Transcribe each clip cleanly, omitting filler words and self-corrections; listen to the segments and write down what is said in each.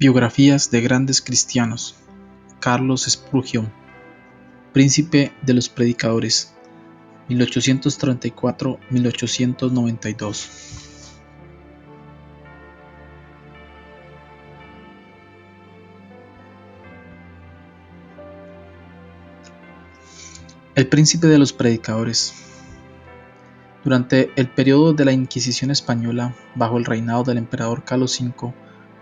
Biografías de grandes cristianos. Carlos Spurgeon, Príncipe de los Predicadores, 1834-1892. El Príncipe de los Predicadores. Durante el periodo de la Inquisición española, bajo el reinado del emperador Carlos V,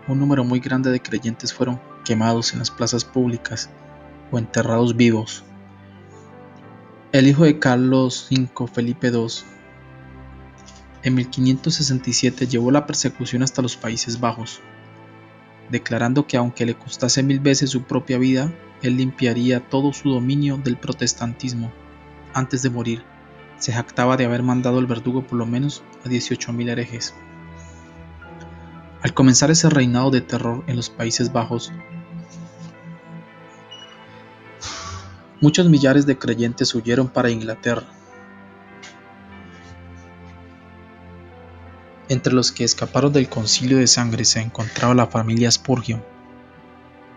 un número muy grande de creyentes fueron quemados en las plazas públicas o enterrados vivos. El hijo de Carlos V, Felipe II, en 1567 llevó la persecución hasta los Países Bajos, declarando que aunque le costase 1000 veces su propia vida, él limpiaría todo su dominio del protestantismo. Antes de morir, se jactaba de haber mandado el verdugo por lo menos a 18.000 herejes. Al comenzar ese reinado de terror en los Países Bajos, muchos millares de creyentes huyeron para Inglaterra. Entre los que escaparon del concilio de sangre se encontraba la familia Spurgeon.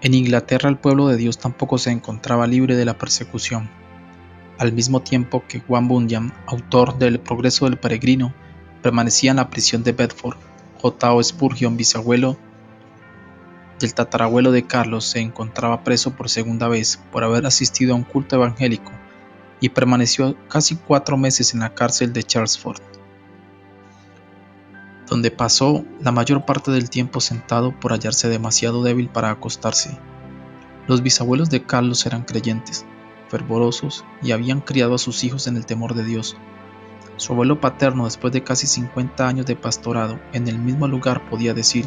En Inglaterra el pueblo de Dios tampoco se encontraba libre de la persecución, al mismo tiempo que Juan Bunyan, autor del Progreso del Peregrino, permanecía en la prisión de Bedford. J. O. Spurgeon, bisabuelo del tatarabuelo de Carlos, se encontraba preso por segunda vez por haber asistido a un culto evangélico y permaneció casi 4 meses en la cárcel de Chelmsford, donde pasó la mayor parte del tiempo sentado por hallarse demasiado débil para acostarse. Los bisabuelos de Carlos eran creyentes, fervorosos, y habían criado a sus hijos en el temor de Dios. Su abuelo paterno, después de casi 50 años de pastorado en el mismo lugar, podía decir: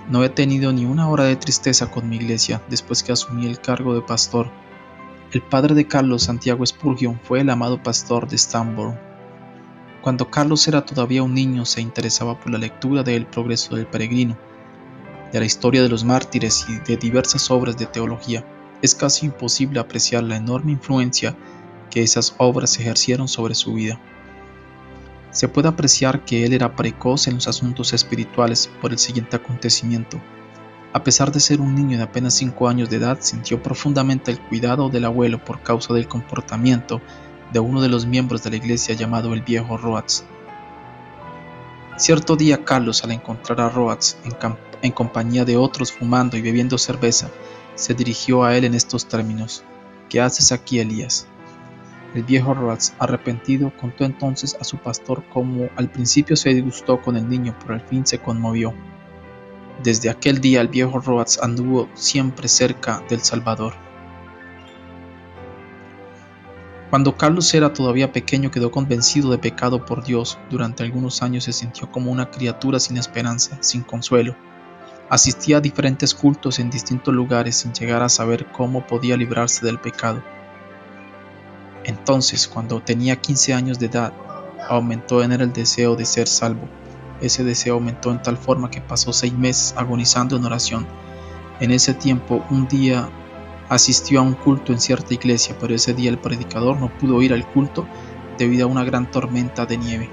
«No he tenido ni una hora de tristeza con mi iglesia después que asumí el cargo de pastor». El padre de Carlos, Santiago Spurgeon, fue el amado pastor de Stambourne. Cuando Carlos era todavía un niño, se interesaba por la lectura de El Progreso del Peregrino, de la historia de los mártires y de diversas obras de teología. Es casi imposible apreciar la enorme influencia que esas obras ejercieron sobre su vida. Se puede apreciar que él era precoz en los asuntos espirituales por el siguiente acontecimiento. A pesar de ser un niño de apenas 5 años de edad, sintió profundamente el cuidado del abuelo por causa del comportamiento de uno de los miembros de la iglesia llamado el viejo Rhodes. Cierto día Carlos, al encontrar a Rhodes en compañía de otros fumando y bebiendo cerveza, se dirigió a él en estos términos: «¿Qué haces aquí, Elías?». El viejo Rhodes, arrepentido, contó entonces a su pastor cómo al principio se disgustó con el niño, pero al fin se conmovió. Desde aquel día el viejo Rhodes anduvo siempre cerca del Salvador. Cuando Carlos era todavía pequeño, quedó convencido de pecado por Dios. Durante algunos años se sintió como una criatura sin esperanza, sin consuelo. Asistía a diferentes cultos en distintos lugares sin llegar a saber cómo podía librarse del pecado. Entonces, cuando tenía 15 años de edad, aumentó en él el deseo de ser salvo. Ese deseo aumentó en tal forma que pasó 6 meses agonizando en oración. En ese tiempo, un día asistió a un culto en cierta iglesia, pero ese día el predicador no pudo ir al culto debido a una gran tormenta de nieve.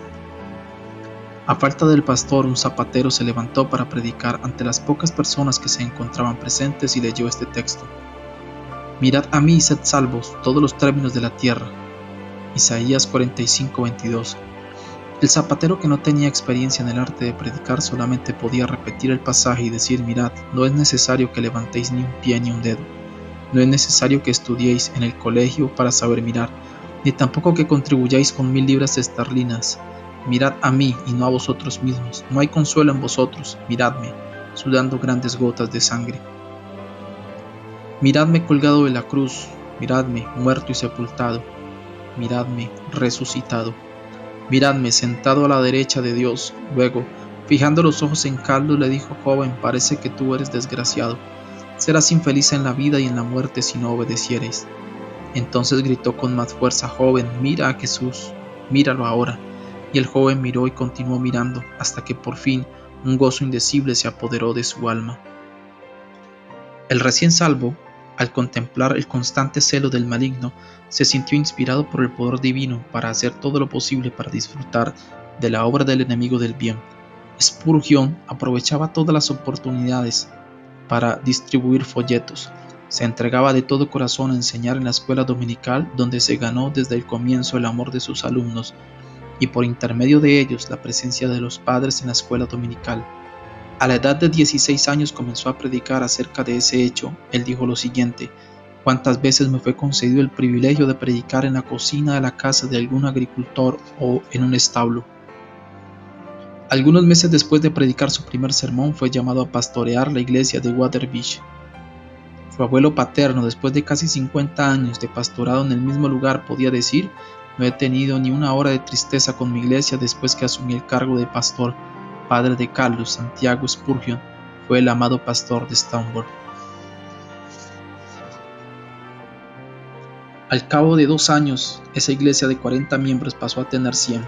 A falta del pastor, un zapatero se levantó para predicar ante las pocas personas que se encontraban presentes y leyó este texto: «Mirad a mí y sed salvos todos los términos de la tierra». Isaías 45:22. El zapatero, que no tenía experiencia en el arte de predicar, solamente podía repetir el pasaje y decir: «Mirad, no es necesario que levantéis ni un pie ni un dedo. No es necesario que estudiéis en el colegio para saber mirar, ni tampoco que contribuyáis con 1000 libras esterlinas. Mirad a mí y no a vosotros mismos. No hay consuelo en vosotros. Miradme, sudando grandes gotas de sangre. Miradme colgado de la cruz. Miradme muerto y sepultado. Miradme resucitado. Miradme sentado a la derecha de Dios». Luego, fijando los ojos en Carlos, le dijo: «Joven, parece que tú eres desgraciado. Serás infeliz en la vida y en la muerte si no obedecieres». Entonces gritó con más fuerza: «Joven, mira a Jesús, míralo ahora». Y el joven miró y continuó mirando, hasta que por fin un gozo indecible se apoderó de su alma. El recién salvo, al contemplar el constante celo del maligno, se sintió inspirado por el poder divino para hacer todo lo posible para disfrutar de la obra del enemigo del bien. Spurgeon aprovechaba todas las oportunidades para distribuir folletos. Se entregaba de todo corazón a enseñar en la escuela dominical, donde se ganó desde el comienzo el amor de sus alumnos y por intermedio de ellos la presencia de los padres en la escuela dominical. A la edad de 16 años comenzó a predicar acerca de ese hecho. Él dijo lo siguiente: ¿cuántas veces me fue concedido el privilegio de predicar en la cocina de la casa de algún agricultor o en un establo? Algunos meses después de predicar su primer sermón, fue llamado a pastorear la iglesia de Waterbeach. Su abuelo paterno, después de casi 50 años de pastorado en el mismo lugar, podía decir: no he tenido ni una hora de tristeza con mi iglesia después que asumí el cargo de pastor. Padre de Carlos, Santiago Spurgeon fue el amado pastor de Stamford. Al cabo de 2 años, esa iglesia de 40 miembros pasó a tener 100.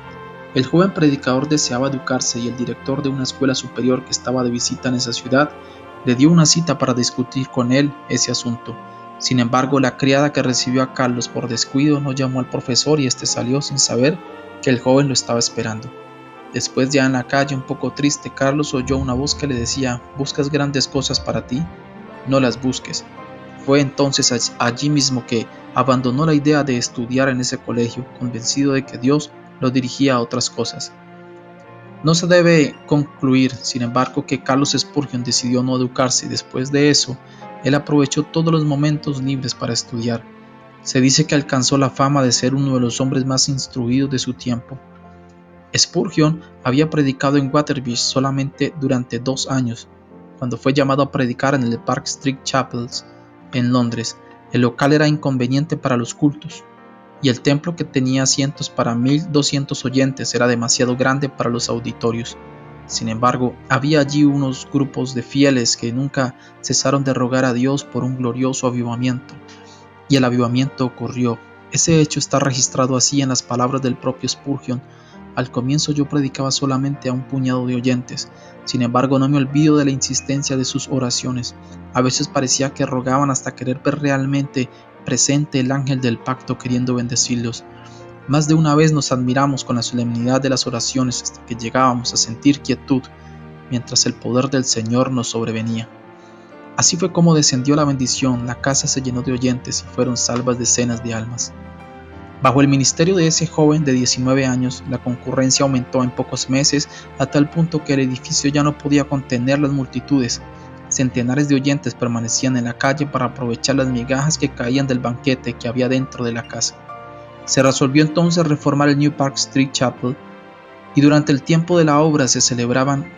El joven predicador deseaba educarse y el director de una escuela superior que estaba de visita en esa ciudad le dio una cita para discutir con él ese asunto. Sin embargo, la criada que recibió a Carlos por descuido no llamó al profesor y este salió sin saber que el joven lo estaba esperando. Después, ya en la calle, un poco triste, Carlos oyó una voz que le decía: ¿buscas grandes cosas para ti? No las busques. Fue entonces allí mismo que abandonó la idea de estudiar en ese colegio, convencido de que Dios lo dirigía a otras cosas. No se debe concluir, sin embargo, que Carlos Spurgeon decidió no educarse y después de eso, él aprovechó todos los momentos libres para estudiar. Se dice que alcanzó la fama de ser uno de los hombres más instruidos de su tiempo. Spurgeon había predicado en Waterbeach solamente durante 2 años. Cuando fue llamado a predicar en el Park Street Chapels en Londres, el local era inconveniente para los cultos, y el templo, que tenía asientos para 1,200 oyentes, era demasiado grande para los auditorios. Sin embargo, había allí unos grupos de fieles que nunca cesaron de rogar a Dios por un glorioso avivamiento, y el avivamiento ocurrió. Ese hecho está registrado así en las palabras del propio Spurgeon: al comienzo yo predicaba solamente a un puñado de oyentes, sin embargo no me olvido de la insistencia de sus oraciones. A veces parecía que rogaban hasta querer ver realmente presente el ángel del pacto queriendo bendecirlos. Más de una vez nos admiramos con la solemnidad de las oraciones hasta que llegábamos a sentir quietud, mientras el poder del Señor nos sobrevenía. Así fue como descendió la bendición, la casa se llenó de oyentes y fueron salvas decenas de almas. Bajo el ministerio de ese joven de 19 años, la concurrencia aumentó en pocos meses a tal punto que el edificio ya no podía contener las multitudes. Centenares de oyentes permanecían en la calle para aprovechar las migajas que caían del banquete que había dentro de la casa. Se resolvió entonces reformar el New Park Street Chapel y durante el tiempo de la obra se celebraban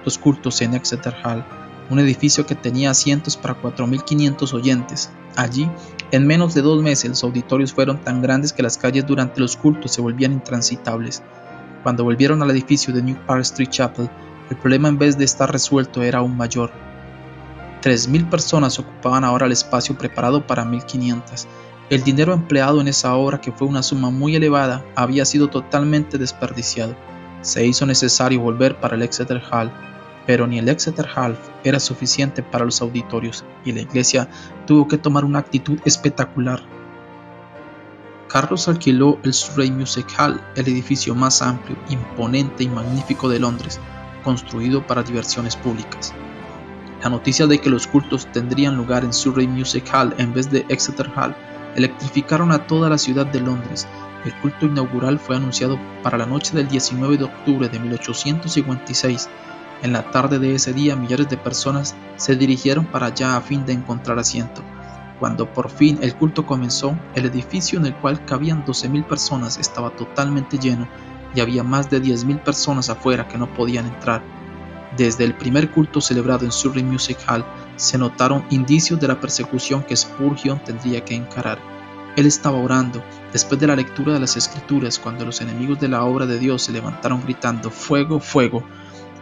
los cultos en Exeter Hall, un edificio que tenía asientos para 4,500 oyentes. Allí, en menos de 2 meses, los auditorios fueron tan grandes que las calles durante los cultos se volvían intransitables. Cuando volvieron al edificio de New Park Street Chapel, el problema, en vez de estar resuelto, era aún mayor. 3,000 personas ocupaban ahora el espacio preparado para 1,500. El dinero empleado en esa obra, que fue una suma muy elevada, había sido totalmente desperdiciado. Se hizo necesario volver para el Exeter Hall, pero ni el Exeter Hall era suficiente para los auditorios y la iglesia tuvo que tomar una actitud espectacular. Carlos alquiló el Surrey Music Hall, el edificio más amplio, imponente y magnífico de Londres, construido para diversiones públicas. La noticia de que los cultos tendrían lugar en Surrey Music Hall en vez de Exeter Hall electrificaron a toda la ciudad de Londres. El culto inaugural fue anunciado para la noche del 19 de octubre de 1856. En la tarde de ese día, millares de personas se dirigieron para allá a fin de encontrar asiento. Cuando por fin el culto comenzó, el edificio, en el cual cabían 12,000 personas, estaba totalmente lleno y había más de 10,000 personas afuera que no podían entrar. Desde el primer culto celebrado en Surrey Music Hall se notaron indicios de la persecución que Spurgeon tendría que encarar. Él estaba orando, después de la lectura de las Escrituras, cuando los enemigos de la obra de Dios se levantaron gritando: ¡fuego, fuego!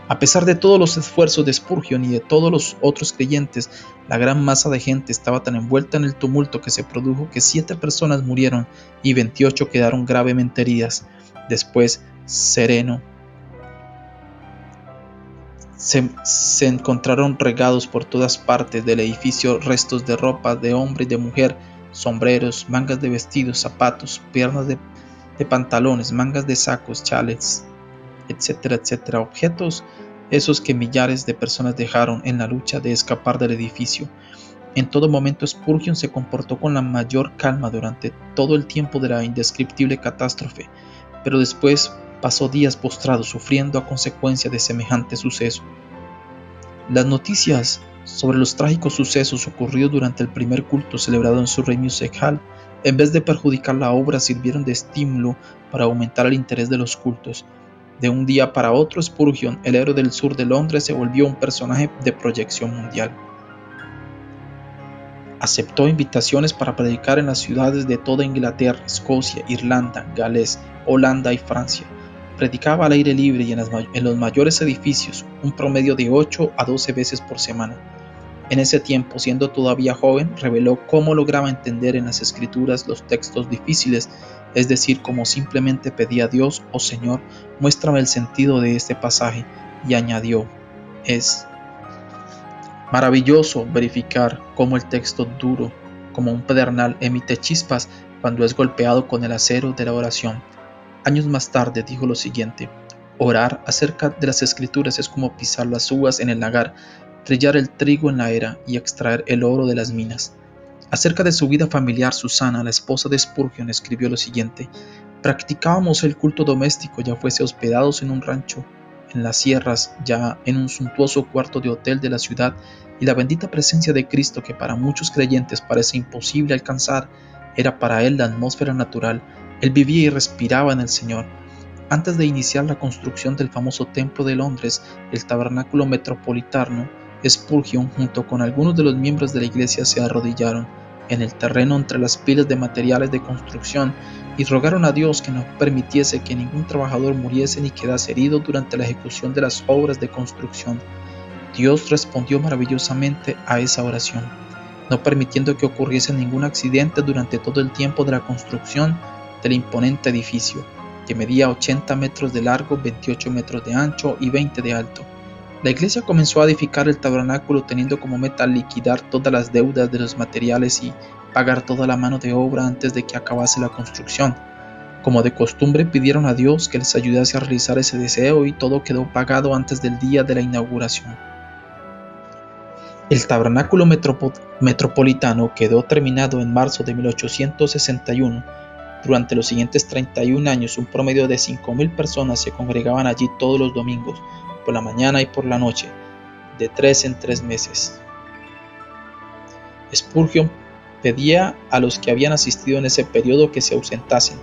A pesar de todos los esfuerzos de Spurgeon y de todos los otros creyentes, la gran masa de gente estaba tan envuelta en el tumulto que se produjo que 7 personas murieron y 28 quedaron gravemente heridas. Después, sereno, se encontraron regados por todas partes del edificio restos de ropa de hombre y de mujer, sombreros, mangas de vestidos, zapatos, piernas de pantalones, mangas de sacos, chales, etcétera, etcétera, objetos esos que millares de personas dejaron en la lucha de escapar del edificio. En todo momento Spurgeon se comportó con la mayor calma durante todo el tiempo de la indescriptible catástrofe, pero después pasó días postrado sufriendo a consecuencia de semejante suceso. Las noticias sobre los trágicos sucesos ocurridos durante el primer culto celebrado en Surrey Music Hall, en vez de perjudicar la obra, sirvieron de estímulo para aumentar el interés de los cultos. De un día para otro, Spurgeon, el héroe del sur de Londres, se volvió un personaje de proyección mundial. Aceptó invitaciones para predicar en las ciudades de toda Inglaterra, Escocia, Irlanda, Gales, Holanda y Francia. Predicaba al aire libre y en los mayores edificios, un promedio de 8 a 12 veces por semana. En ese tiempo, siendo todavía joven, reveló cómo lograba entender en las Escrituras los textos difíciles, es decir, cómo simplemente pedía a Dios: «Oh Señor, muéstrame el sentido de este pasaje», y añadió: «Es maravilloso verificar cómo el texto duro, como un pedernal, emite chispas cuando es golpeado con el acero de la oración». Años más tarde dijo lo siguiente: «Orar acerca de las Escrituras es como pisar las uvas en el lagar, trillar el trigo en la era y extraer el oro de las minas». Acerca de su vida familiar, Susana, la esposa de Spurgeon, escribió lo siguiente: «Practicábamos el culto doméstico, ya fuese hospedados en un rancho en las sierras, ya en un suntuoso cuarto de hotel de la ciudad, y la bendita presencia de Cristo, que para muchos creyentes parece imposible alcanzar, era para él la atmósfera natural. Él vivía y respiraba en el Señor». Antes de iniciar la construcción del famoso templo de Londres, el tabernáculo metropolitano, Spurgeon, junto con algunos de los miembros de la iglesia, se arrodillaron en el terreno entre las pilas de materiales de construcción y rogaron a Dios que no permitiese que ningún trabajador muriese ni quedase herido durante la ejecución de las obras de construcción. Dios respondió maravillosamente a esa oración, no permitiendo que ocurriese ningún accidente durante todo el tiempo de la construcción del imponente edificio, que medía 80 metros de largo, 28 metros de ancho y 20 de alto. La iglesia comenzó a edificar el tabernáculo teniendo como meta liquidar todas las deudas de los materiales y pagar toda la mano de obra antes de que acabase la construcción. Como de costumbre, pidieron a Dios que les ayudase a realizar ese deseo, y todo quedó pagado antes del día de la inauguración. El tabernáculo metropolitano quedó terminado en marzo de 1861. Durante los siguientes 31 años, un promedio de 5,000 personas se congregaban allí todos los domingos, por la mañana y por la noche, de 3 en 3 meses. Spurgeon pedía a los que habían asistido en ese periodo que se ausentasen.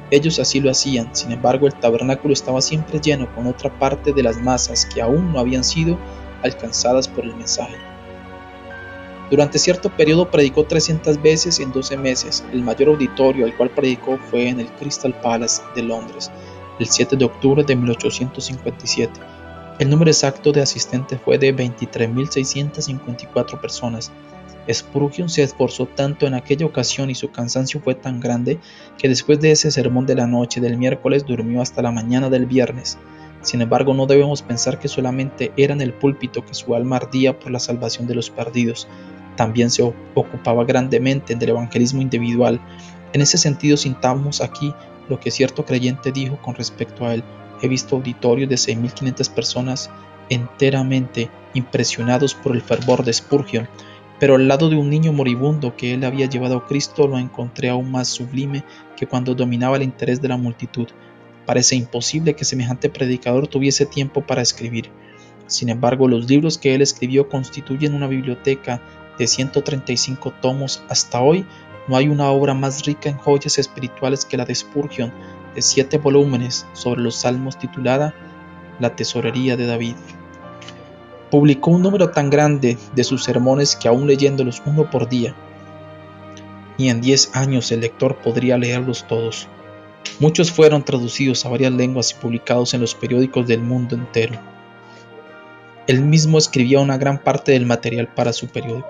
Ellos así lo hacían. Sin embargo, el tabernáculo estaba siempre lleno con otra parte de las masas que aún no habían sido alcanzadas por el mensaje. Durante cierto periodo predicó 300 veces en 12 meses. El mayor auditorio al cual predicó fue en el Crystal Palace de Londres, el 7 de octubre de 1857. El número exacto de asistentes fue de 23.654 personas. Spurgeon se esforzó tanto en aquella ocasión y su cansancio fue tan grande que después de ese sermón de la noche del miércoles durmió hasta la mañana del viernes. Sin embargo, no debemos pensar que solamente era en el púlpito que su alma ardía por la salvación de los perdidos. También se ocupaba grandemente del evangelismo individual. En ese sentido, sintamos aquí lo que cierto creyente dijo con respecto a él: «He visto auditorios de 6.500 personas enteramente impresionados por el fervor de Spurgeon, pero al lado de un niño moribundo que él había llevado a Cristo lo encontré aún más sublime que cuando dominaba el interés de la multitud. Parece imposible que semejante predicador tuviese tiempo para escribir». Sin embargo, los libros que él escribió constituyen una biblioteca de 135 tomos. Hasta hoy no hay una obra más rica en joyas espirituales que la de Spurgeon, de 7 volúmenes sobre los salmos, titulada La tesorería de David. Publicó un número tan grande de sus sermones que, aún leyéndolos uno por día, ni en 10 años el lector podría leerlos todos. Muchos fueron traducidos a varias lenguas y publicados en los periódicos del mundo entero. Él mismo escribía una gran parte del material para su periódico.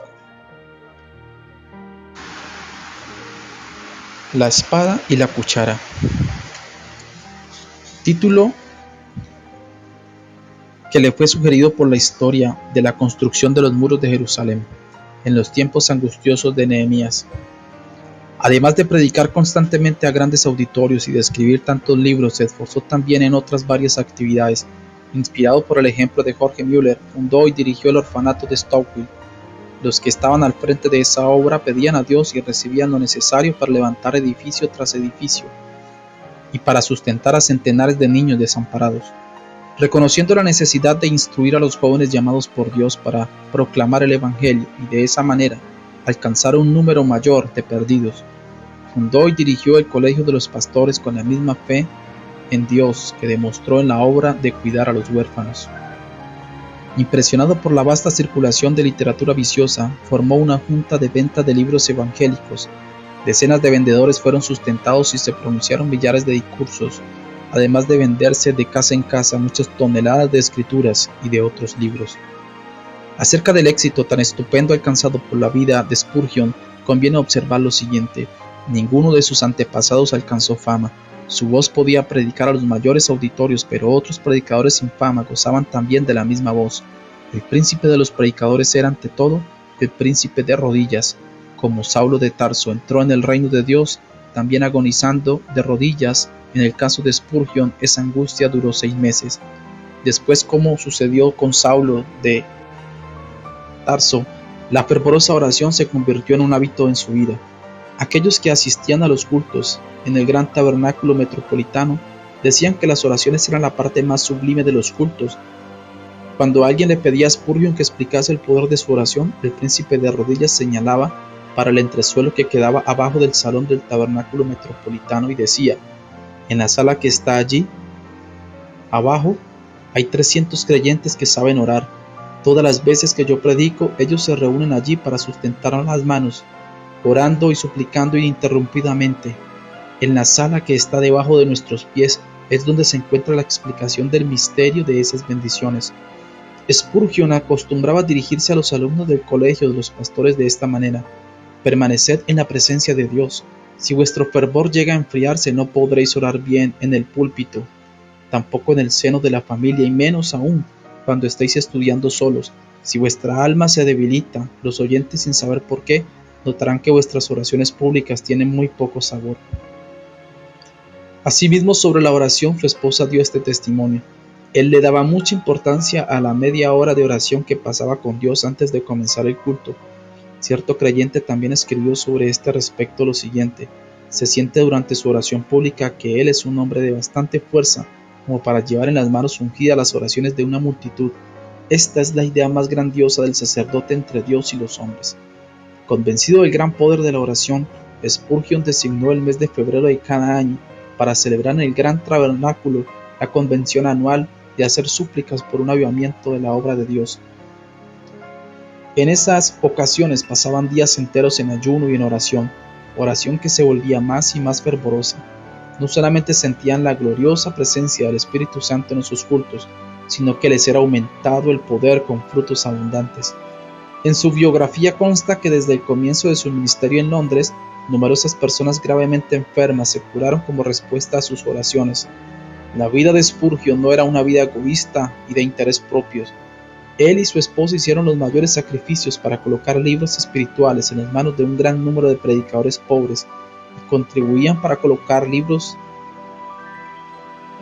La espada y la cuchara. Título que le fue sugerido por la historia de la construcción de los muros de Jerusalén en los tiempos angustiosos de Nehemías. Además de predicar constantemente a grandes auditorios y de escribir tantos libros, se esforzó también en otras varias actividades. Inspirado por el ejemplo de Jorge Müller, fundó y dirigió el orfanato de Stouffville. Los que estaban al frente de esa obra pedían a Dios y recibían lo necesario para levantar edificio tras edificio y para sustentar a centenares de niños desamparados. Reconociendo la necesidad de instruir a los jóvenes llamados por Dios para proclamar el Evangelio y de esa manera alcanzar un número mayor de perdidos, fundó y dirigió el Colegio de los Pastores con la misma fe en Dios que demostró en la obra de cuidar a los huérfanos. Impresionado por la vasta circulación de literatura viciosa, formó una junta de venta de libros evangélicos. Decenas de vendedores fueron sustentados y se pronunciaron millares de discursos, además de venderse de casa en casa muchas toneladas de escrituras y de otros libros. Acerca del éxito tan estupendo alcanzado por la vida de Spurgeon, conviene observar lo siguiente: ninguno de sus antepasados alcanzó fama. Su voz podía predicar a los mayores auditorios, pero otros predicadores sin fama gozaban también de la misma voz. El príncipe de los predicadores era, ante todo, el príncipe de rodillas. Como Saulo de Tarso entró en el reino de Dios, también agonizando de rodillas. En el caso de Spurgeon, esa angustia duró 6 meses. Después, como sucedió con Saulo de Tarso, la fervorosa oración se convirtió en un hábito en su vida. Aquellos que asistían a los cultos en el gran tabernáculo metropolitano decían que las oraciones eran la parte más sublime de los cultos. Cuando alguien le pedía a Spurgeon que explicase el poder de su oración, el príncipe de rodillas señalaba para el entresuelo que quedaba abajo del salón del tabernáculo metropolitano y decía: en la sala que está allí abajo hay 300 creyentes que saben orar. Todas las veces que yo predico, ellos se reúnen allí para sustentar las manos, orando y suplicando ininterrumpidamente. En la sala que está debajo de nuestros pies es donde se encuentra la explicación del misterio de esas bendiciones. Spurgeon acostumbraba dirigirse a los alumnos del colegio de los pastores de esta manera: permaneced en la presencia de Dios. Si vuestro fervor llega a enfriarse, no podréis orar bien en el púlpito, tampoco en el seno de la familia, y menos aún cuando estéis estudiando solos. Si vuestra alma se debilita, los oyentes, sin saber por qué, notarán que vuestras oraciones públicas tienen muy poco sabor. Asimismo, sobre la oración, su esposa dio este testimonio: él le daba mucha importancia a la media hora de oración que pasaba con Dios antes de comenzar el culto. Cierto creyente también escribió sobre este respecto lo siguiente: se siente durante su oración pública que él es un hombre de bastante fuerza como para llevar en las manos ungidas las oraciones de una multitud. Esta es la idea más grandiosa del sacerdote entre Dios y los hombres. Convencido del gran poder de la oración, Spurgeon designó el mes de febrero de cada año para celebrar en el gran tabernáculo la convención anual de hacer súplicas por un avivamiento de la obra de Dios. En esas ocasiones pasaban días enteros en ayuno y en oración que se volvía más y más fervorosa. No solamente sentían la gloriosa presencia del Espíritu Santo en sus cultos, sino que les era aumentado el poder con frutos abundantes. En su biografía consta que desde el comienzo de su ministerio en Londres, numerosas personas gravemente enfermas se curaron como respuesta a sus oraciones. La vida de Spurgeon no era una vida egoísta y de interés propios. Él y su esposa hicieron los mayores sacrificios para colocar libros espirituales en las manos de un gran número de predicadores pobres y contribuían para colocar libros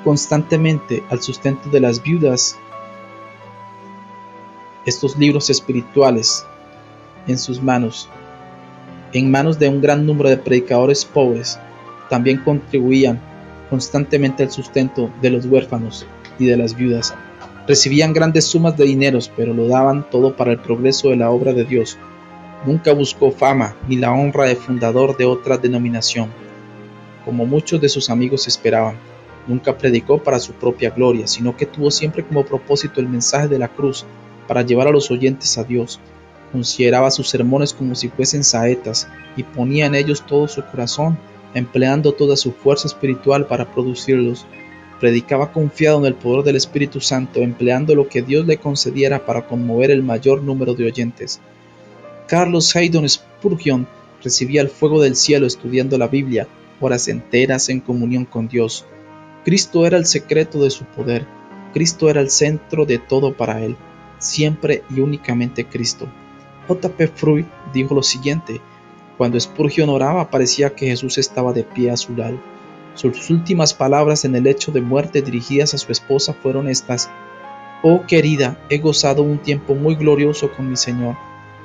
constantemente al sustento de las viudas. Estos libros espirituales en sus manos, en manos de un gran número de predicadores pobres, también contribuían constantemente al sustento de los huérfanos y de las viudas. Recibían grandes sumas de dineros, pero lo daban todo para el progreso de la obra de Dios. Nunca buscó fama ni la honra de fundador de otra denominación, como muchos de sus amigos esperaban. Nunca predicó para su propia gloria, sino que tuvo siempre como propósito el mensaje de la cruz para llevar a los oyentes a Dios. Consideraba sus sermones como si fuesen saetas y ponía en ellos todo su corazón, empleando toda su fuerza espiritual para producirlos. Predicaba confiado en el poder del Espíritu Santo, empleando lo que Dios le concediera para conmover el mayor número de oyentes. Carlos Haydon Spurgeon recibía el fuego del cielo estudiando la Biblia, horas enteras en comunión con Dios. Cristo era el secreto de su poder. Cristo era el centro de todo para él. Siempre y únicamente Cristo. J. P. Fruit dijo lo siguiente: cuando Spurgeon oraba, parecía que Jesús estaba de pie a su lado. Sus últimas palabras en el lecho de muerte dirigidas a su esposa fueron estas: Oh querida, he gozado un tiempo muy glorioso con mi Señor.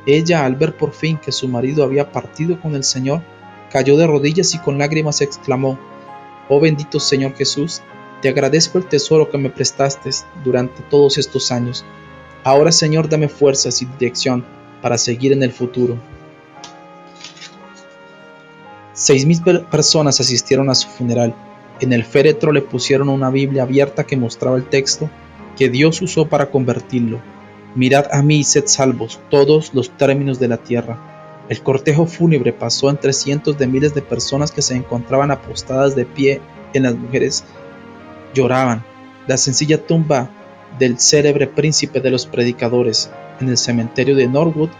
Ella, al ver por fin que su marido había partido con el Señor, cayó de rodillas y con lágrimas exclamó: Oh bendito Señor Jesús, te agradezco el tesoro que me prestaste durante todos estos años. Ahora, Señor, dame fuerzas y dirección para seguir en el futuro. 6.000 personas asistieron a su funeral. En el féretro le pusieron una Biblia abierta que mostraba el texto que Dios usó para convertirlo. Mirad a mí y sed salvos, todos los términos de la tierra. El cortejo fúnebre pasó entre cientos de miles de personas que se encontraban apostadas de pie. En las mujeres lloraban. La sencilla tumba del célebre príncipe de los predicadores en el cementerio de Norwood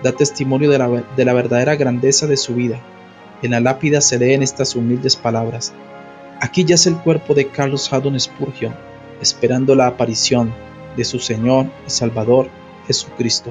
da testimonio de la verdadera grandeza de su vida. En la lápida se leen estas humildes palabras: aquí yace el cuerpo de Carlos Haddon Spurgeon, esperando la aparición de su Señor y Salvador Jesucristo.